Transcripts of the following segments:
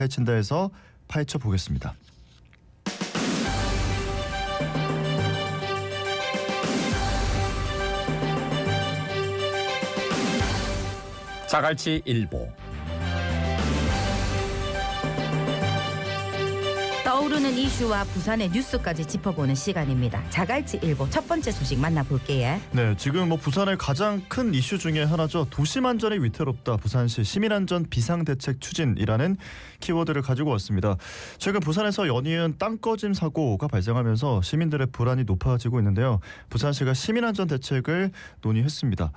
파헤친다 해서 파헤쳐 보겠습니다. 자갈치 일보. 떠오르는 이슈와 부산의 뉴스까지 짚어보는 시간입니다. 자갈치 일보 첫 번째 소식 만나볼게요. 네, 지금 부산의 가장 큰 이슈 중에 하나죠. 도심 안전이 위태롭다. 부산시 시민안전 비상대책 추진이라는 키워드를 가지고 왔습니다. 최근 부산에서 연이은 땅꺼짐 사고가 발생하면서 시민들의 불안이 높아지고 있는데요. 부산시가 시민안전 대책을 논의했습니다.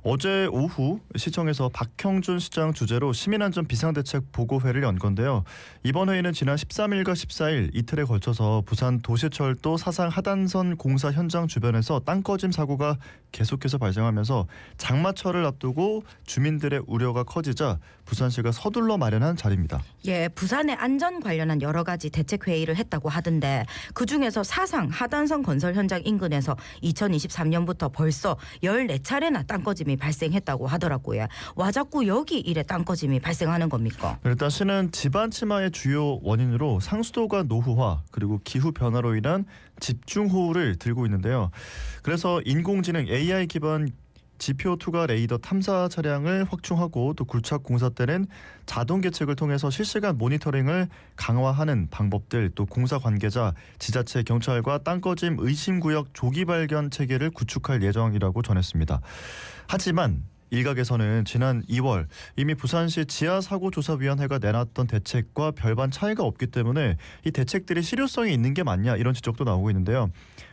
어제 오후 시청에서 박형준 시장 주재로 시민안전 비상대책 보고회를 연 건데요. 이번 회의는 지난 13일과 14일 이틀에 걸쳐서 부산 도시철도 사상 하단선 공사 현장 주변에서 땅꺼짐 사고가 계속해서 발생하면서 장마철을 앞두고 주민들의 우려가 커지자 부산시가 서둘러 마련한 자리입니다. 예, 부산의 안전 관련한 여러 가지 대책 회의를 했다고 하던데 그중에서 사상 하단선 건설 현장 인근에서 2023년부터 벌써 14차례나 땅꺼짐이 발생했다고 하더라고요. 와 자꾸 여기 이래 땅꺼짐이 발생하는 겁니까? 일단 시는 집안 침하의 주요 원인으로 상수도가 노후화 그리고 기후 변화로 인한 집중호우를 들고 있는데요. 그래서 인공지능 AI 기반 지표 투과 레이더 탐사 차량을 확충하고 또 굴착 공사 때는 자동 계측을 통해서 실시간 모니터링을 강화하는 방법들, 또 공사 관계자, 지자체, 경찰과 땅꺼짐 의심구역 조기 발견 체계를 구축할 예정이라고 전했습니다. 하지만 일각에서는 지난 2월 이미 부산시 지하사고조사위원회가 내놨던 대책과 별반 차이가 없기 때문에 이 대책들이 실효성이 있는 게 맞냐 이런 지적도 나오고 있는데요.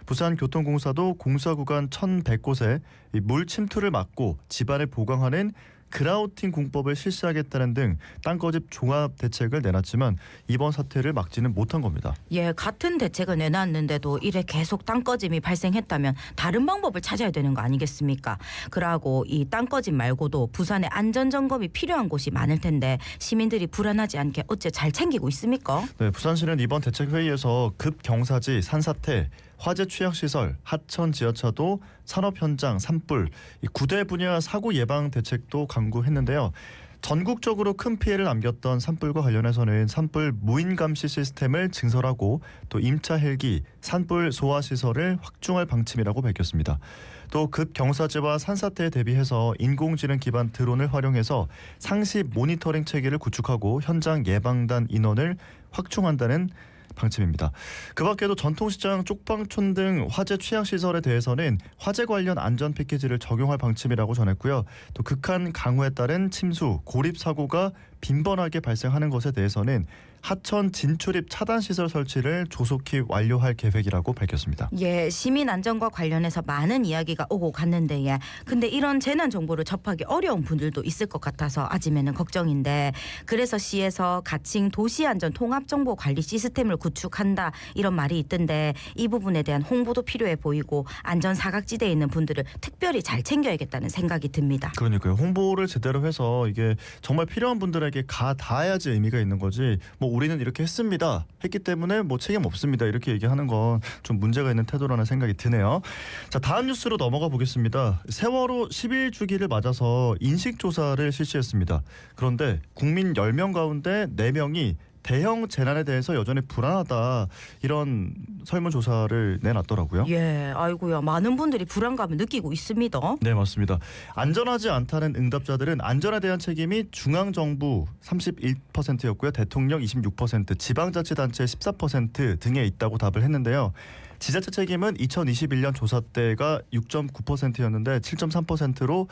부산교통공사도 공사 구간 1,100곳에 물 침투를 막고 집안을 보강하는 그라우팅 공법을 실시하겠다는 등 땅꺼짐 종합 대책을 내놨지만 이번 사태를 막지는 못한 겁니다. 예, 같은 대책을 내놨는데도 이래 계속 땅꺼짐이 발생했다면 다른 방법을 찾아야 되는 거 아니겠습니까? 그러고 이 땅꺼짐 말고도 부산에 안전점검이 필요한 곳이 많을 텐데 시민들이 불안하지 않게 어째 잘 챙기고 있습니까? 네, 부산시는 이번 대책회의에서 급경사지, 산사태, 화재 취약시설, 하천 지하차도, 산업 현장, 산불, 이 9대 분야 사고 예방 대책도 강구했는데요. 전국적으로 큰 피해를 남겼던 산불과 관련해서는 산불 무인 감시 시스템을 증설하고 또 임차 헬기, 산불 소화 시설을 확충할 방침이라고 밝혔습니다. 또 급경사지와 산사태에 대비해서 인공지능 기반 드론을 활용해서 상시 모니터링 체계를 구축하고 현장 예방단 인원을 확충한다는 방침입니다. 그 밖에도 전통시장, 쪽방촌 등 화재 취약시설에 대해서는 화재 관련 안전 패키지를 적용할 방침이라고 전했고요. 또 극한 강우에 따른 침수, 고립 사고가 빈번하게 발생하는 것에 대해서는 하천 진출입 차단 시설 설치를 조속히 완료할 계획이라고 밝혔습니다. 예, 시민 안전과 관련해서 많은 이야기가 오고 갔는데 근데 이런 재난 정보를 접하기 어려운 분들도 있을 것 같아서 아직에는 걱정인데 그래서 시에서 가칭 도시안전 통합정보관리 시스템을 구축한다 이런 말이 있던데 이 부분에 대한 홍보도 필요해 보이고 안전 사각지대에 있는 분들을 특별히 잘 챙겨야겠다는 생각이 듭니다. 그러니까요. 홍보를 제대로 해서 이게 정말 필요한 분들에게 가 닿아야지 의미가 있는 거지. 우리는 이렇게 했기 때문에 책임 없습니다. 이렇게 얘기하는 건 좀 문제가 있는 태도라는 생각이 드네요. 자, 다음 뉴스로 넘어가 보겠습니다. 세월호 11주기를 맞아서 인식조사를 실시했습니다. 그런데 국민 10명 가운데 4명이 대형 재난에 대해서 여전히 불안하다 이런 설문조사를 내놨더라고요. 예, 아이고야 많은 분들이 불안감을 느끼고 있습니다. 네, 맞습니다. 안전하지 않다는 응답자들은 안전에 대한 책임이 중앙정부 31%였고요. 대통령 26%, 지방자치단체 14% 등에 있다고 답을 했는데요. 지자체 책임은 2021년 조사 때가 6.9%였는데 7.3%로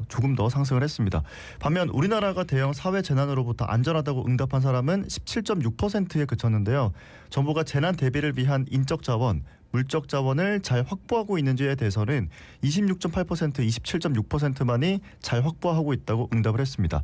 조금 더 상승을 했습니다. 반면 우리나라가 대형 사회 재난으로부터 안전하다고 응답한 사람은 17.6%에 그쳤는데요. 정부가 재난 대비를 위한 인적 자원, 물적 자원을 잘 확보하고 있는지에 대해서는 26.8%, 27.6%만이 잘 확보하고 있다고 응답을 했습니다.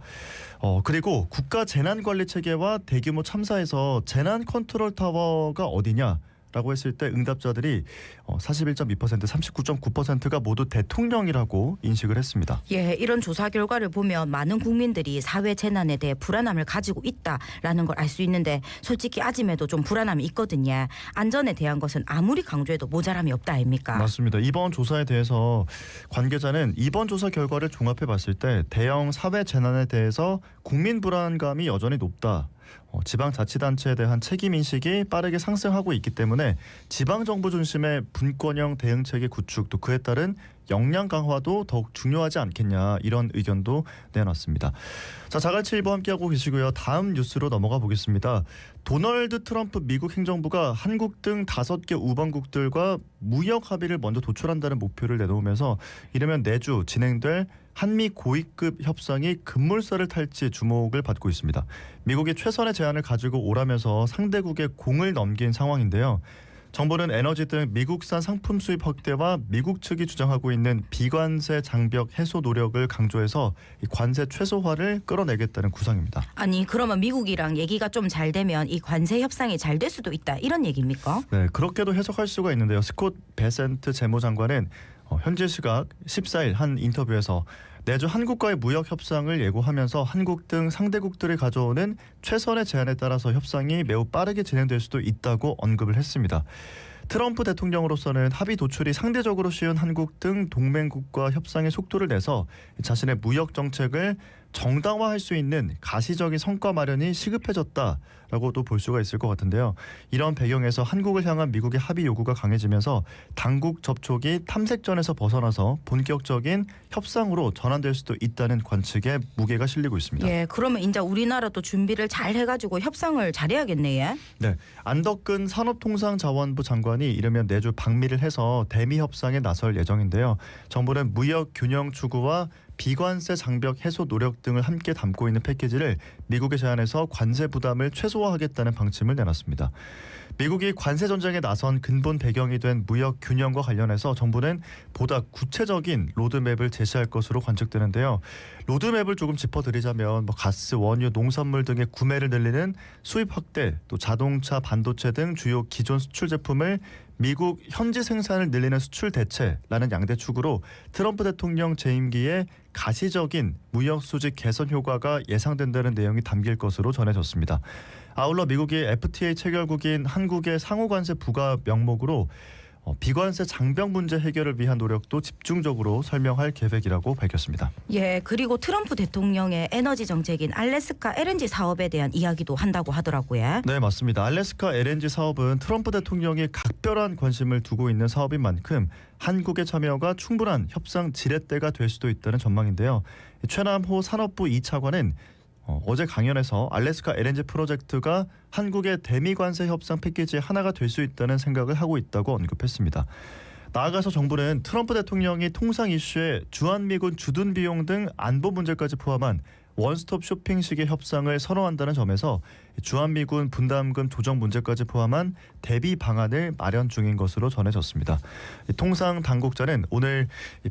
그리고 국가 재난관리 체계와 대규모 참사에서 재난 컨트롤 타워가 어디냐? 라고 했을 때 응답자들이 41.2%, 39.9%가 모두 대통령이라고 인식을 했습니다. 예, 이런 조사 결과를 보면 많은 국민들이 사회 재난에 대해 불안함을 가지고 있다라는 걸 알 수 있는데 솔직히 아직에도 좀 불안함이 있거든요. 안전에 대한 것은 아무리 강조해도 모자람이 없다 아닙니까? 맞습니다. 이번 조사에 대해서 관계자는 이번 조사 결과를 종합해 봤을 때 대형 사회 재난에 대해서 국민 불안감이 여전히 높다. 지방자치단체에 대한 책임인식이 빠르게 상승하고 있기 때문에 지방정부 중심의 분권형 대응체계 구축 또 그에 따른 역량 강화도 더욱 중요하지 않겠냐 이런 의견도 내놨습니다. 자, 자갈치 일부 함께하고 계시고요. 다음 뉴스로 넘어가 보겠습니다. 도널드 트럼프 미국 행정부가 한국 등 5개 우방국들과 무역 합의를 먼저 도출한다는 목표를 내놓으면서 이르면 내주 진행될 한미 고위급 협상이 급물살을 탈지 주목을 받고 있습니다. 미국이 최선의 제안을 가지고 오라면서 상대국에 공을 넘긴 상황인데요. 정부는 에너지 등 미국산 상품 수입 확대와 미국 측이 주장하고 있는 비관세 장벽 해소 노력을 강조해서 이 관세 최소화를 끌어내겠다는 구상입니다. 아니 그러면 미국이랑 얘기가 좀 잘 되면 이 관세 협상이 잘 될 수도 있다 이런 얘기입니까? 네, 그렇게도 해석할 수가 있는데요. 스콧 베센트 재무장관은 현재 시각 14일 한 인터뷰에서 내주 한국과의 무역 협상을 예고하면서 한국 등 상대국들이 가져오는 최선의 제안에 따라서 협상이 매우 빠르게 진행될 수도 있다고 언급을 했습니다. 트럼프 대통령으로서는 합의 도출이 상대적으로 쉬운 한국 등 동맹국과 협상의 속도를 내서 자신의 무역 정책을 정당화할 수 있는 가시적인 성과 마련이 시급해졌다라고도 볼 수가 있을 것 같은데요. 이런 배경에서 한국을 향한 미국의 합의 요구가 강해지면서 당국 접촉이 탐색전에서 벗어나서 본격적인 협상으로 전환될 수도 있다는 관측에 무게가 실리고 있습니다. 예, 그러면 이제 우리나라도 준비를 잘 해가지고 협상을 잘해야겠네. 예? 네, 안덕근 산업통상자원부 장관이 이르면 내주 방미를 해서 대미 협상에 나설 예정인데요. 정부는 무역 균형 추구와 비관세 장벽 해소 노력 등을 함께 담고 있는 패키지를 미국에 제안해서 관세 부담을 최소화하겠다는 방침을 내놨습니다. 미국이 관세 전쟁에 나선 근본 배경이 된 무역 균형과 관련해서 정부는 보다 구체적인 로드맵을 제시할 것으로 관측되는데요. 로드맵을 조금 짚어드리자면 가스, 원유, 농산물 등의 구매를 늘리는 수입 확대, 또 자동차, 반도체 등 주요 기존 수출 제품을 미국 현지 생산을 늘리는 수출 대체라는 양대 축으로 트럼프 대통령 재임기에 가시적인 무역 수지 개선 효과가 예상된다는 내용이 담길 것으로 전해졌습니다. 아울러 미국이 FTA 체결국인 한국의 상호관세 부과 명목으로 비관세 장벽 문제 해결을 위한 노력도 집중적으로 설명할 계획이라고 밝혔습니다. 예, 그리고 트럼프 대통령의 에너지 정책인 알래스카 LNG 사업에 대한 이야기도 한다고 하더라고요. 네, 맞습니다. 알래스카 LNG 사업은 트럼프 대통령이 각별한 관심을 두고 있는 사업인 만큼 한국의 참여가 충분한 협상 지렛대가 될 수도 있다는 전망인데요. 최남호 산업부 2차관은 어제 강연에서 알래스카 LNG 프로젝트가 한국의 대미관세 협상 패키지의 하나가 될 수 있다는 생각을 하고 있다고 언급했습니다. 나아가서 정부는 트럼프 대통령이 통상 이슈에 주한미군 주둔 비용 등 안보 문제까지 포함한 원스톱 쇼핑식의 협상을 선호한다는 점에서 주한미군 분담금 조정 문제까지 포함한 대비 방안을 마련 중인 것으로 전해졌습니다. 통상 당국자는 오늘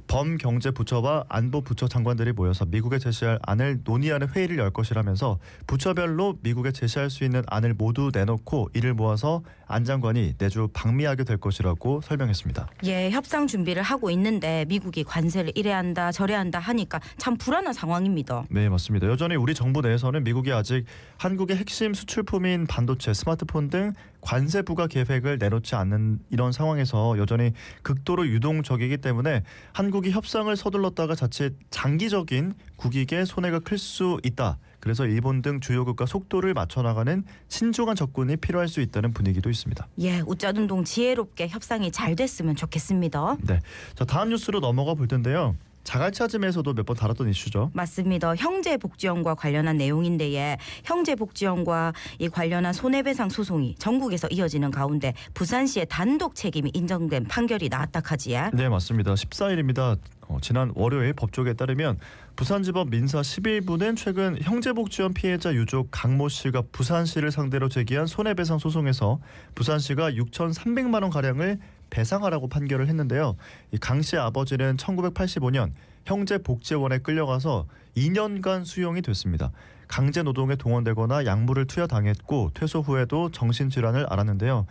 범경제부처와 안보부처 장관들이 모여서 미국에 제시할 안을 논의하는 회의를 열 것이라면서 부처별로 미국에 제시할 수 있는 안을 모두 내놓고 이를 모아서 안 장관이 내주 방미하게 될 것이라고 설명했습니다. 예, 협상 준비를 하고 있는데 미국이 관세를 이래 한다 저래 한다 하니까 참 불안한 상황입니다. 네, 맞습니다. 여전히 우리 정부 내에서는 미국이 아직 한국의 핵심 수출품인 반도체, 스마트폰 등 관세 부과 계획을 내놓지 않는 이런 상황에서 여전히 극도로 유동적이기 때문에 한국이 협상을 서둘렀다가 자칫 장기적인 국익에 손해가 클 수 있다. 그래서 일본 등 주요국과 속도를 맞춰나가는 신중한 접근이 필요할 수 있다는 분위기도 있습니다. 예, 웃자둥둥 지혜롭게 협상이 잘 됐으면 좋겠습니다. 네, 자 다음 뉴스로 넘어가 볼 텐데요. 자갈치아즘에서도 몇 번 다뤘던 이슈죠. 맞습니다. 형제복지원과 관련한 내용인데 예, 형제복지원과 이 관련한 손해배상 소송이 전국에서 이어지는 가운데 부산시의 단독 책임이 인정된 판결이 나왔다 카지야. 네, 맞습니다. 14일입니다. 지난 월요일 법조계에 따르면 부산지법 민사 11부는 최근 형제복지원 피해자 유족 강모 씨가 부산시를 상대로 제기한 손해배상 소송에서 부산시가 6,300만 원 가량을 배상하라고 판결을 했는데요. 강 씨의 아버지는 1985년 형제복지원에 끌려가서 2년간 수용이 됐습니다. 강제 노동에 동원되거나 약물을 투여당했고 퇴소 후에도 정신질환을 앓았는데요.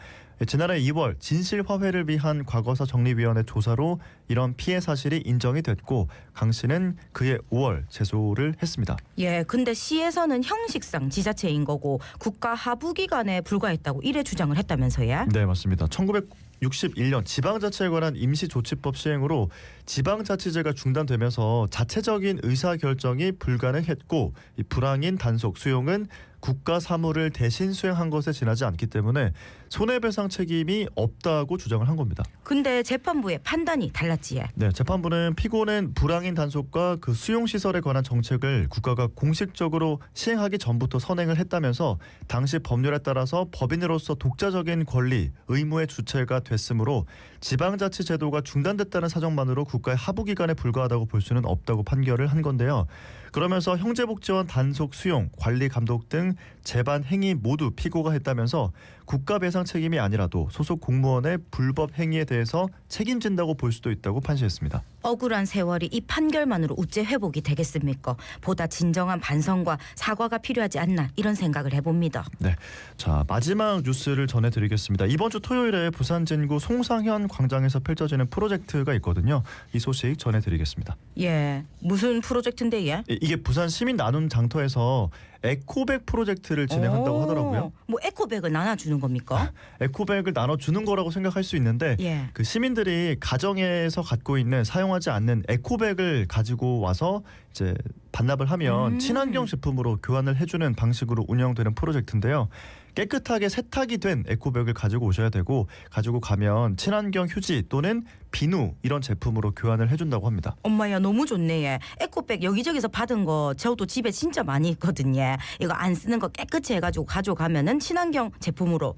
지난해 2월 진실화해를 위한 과거사 정립위원회 조사로 이런 피해 사실이 인정이 됐고 강 씨는 그해 5월 제소를 했습니다. 예, 근데 시에서는 형식상 지자체인 거고 국가 하부기관에 불과했다고 이래 주장을 했다면서요? 네, 맞습니다. 1961년 지방자치에 관한 임시조치법 시행으로 지방자치제가 중단되면서 자체적인 의사결정이 불가능했고 이 불황인 단속 수용은 국가 사무를 대신 수행한 것에 지나지 않기 때문에 손해배상 책임이 없다고 주장을 한 겁니다. 근데 재판부의 판단이 달랐지. 네, 재판부는 피고는 불황인 단속과 그 수용시설에 관한 정책을 국가가 공식적으로 시행하기 전부터 선행을 했다면서 당시 법률에 따라서 법인으로서 독자적인 권리, 의무의 주체가 됐으므로 지방자치제도가 중단됐다는 사정만으로 국가의 하부기관에 불과하다고 볼 수는 없다고 판결을 한 건데요. 그러면서 형제복지원 단속 수용, 관리 감독 등 재반 행위 모두 피고가 했다면서 국가 배상 책임이 아니라도 소속 공무원의 불법 행위에 대해서 책임진다고 볼 수도 있다고 판시했습니다. 억울한 세월이 이 판결만으로 우째 회복이 되겠습니까? 보다 진정한 반성과 사과가 필요하지 않나 이런 생각을 해봅니다. 네, 자 마지막 뉴스를 전해드리겠습니다. 이번 주 토요일에 부산 진구 송상현 광장에서 펼쳐지는 프로젝트가 있거든요. 이 소식 전해드리겠습니다. 예, 무슨 프로젝트인데 예? 이게 부산 시민 나눔 장터에서 에코백 프로젝트를 진행한다고 하더라고요. 뭐 에코백을 나눠주는 겁니까? 에코백을 나눠주는 거라고 생각할 수 있는데 예. 그 시민들이 가정에서 갖고 있는 사용하지 않는 에코백을 가지고 와서 이제 반납을 하면 친환경 제품으로 교환을 해주는 방식으로 운영되는 프로젝트인데요. 깨끗하게 세탁이 된 에코백을 가지고 오셔야 되고 가지고 가면 친환경 휴지 또는 비누 이런 제품으로 교환을 해준다고 합니다. 엄마야 너무 좋네. 예. 에코백 여기저기서 받은 거 저도 집에 진짜 많이 있거든요. 이거 안 쓰는 거 깨끗이 해가지고 가져가면은 친환경 제품으로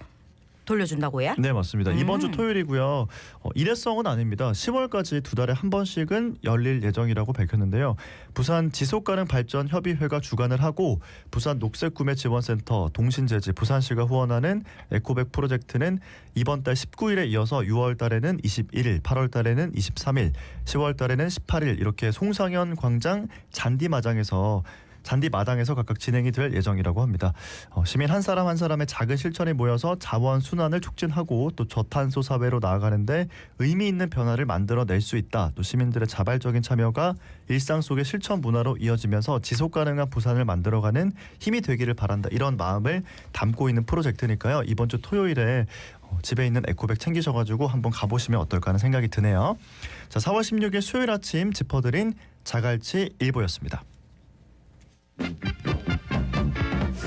돌려준다고요? 네, 맞습니다. 이번 주 토요일이고요. 일회성은 아닙니다. 10월까지 두 달에 한 번씩은 열릴 예정이라고 밝혔는데요. 부산 지속가능발전협의회가 주관을 하고 부산 녹색구매지원센터, 동신재지, 부산시가 후원하는 에코백 프로젝트는 이번 달 19일에 이어서 6월 달에는 21일, 8월 달에는 23일, 10월 달에는 18일 이렇게 송상현 광장 잔디마당에서 각각 진행이 될 예정이라고 합니다. 시민 한 사람 한 사람의 작은 실천이 모여서 자원 순환을 촉진하고 또 저탄소 사회로 나아가는데 의미 있는 변화를 만들어낼 수 있다. 또 시민들의 자발적인 참여가 일상 속의 실천 문화로 이어지면서 지속가능한 부산을 만들어가는 힘이 되기를 바란다. 이런 마음을 담고 있는 프로젝트니까요. 이번 주 토요일에 집에 있는 에코백 챙기셔가지고 한번 가보시면 어떨까 하는 생각이 드네요. 자, 4월 16일 수요일 아침 짚어드린 자갈치 일보였습니다.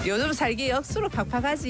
요즘 살기 억수로 팍팍하지.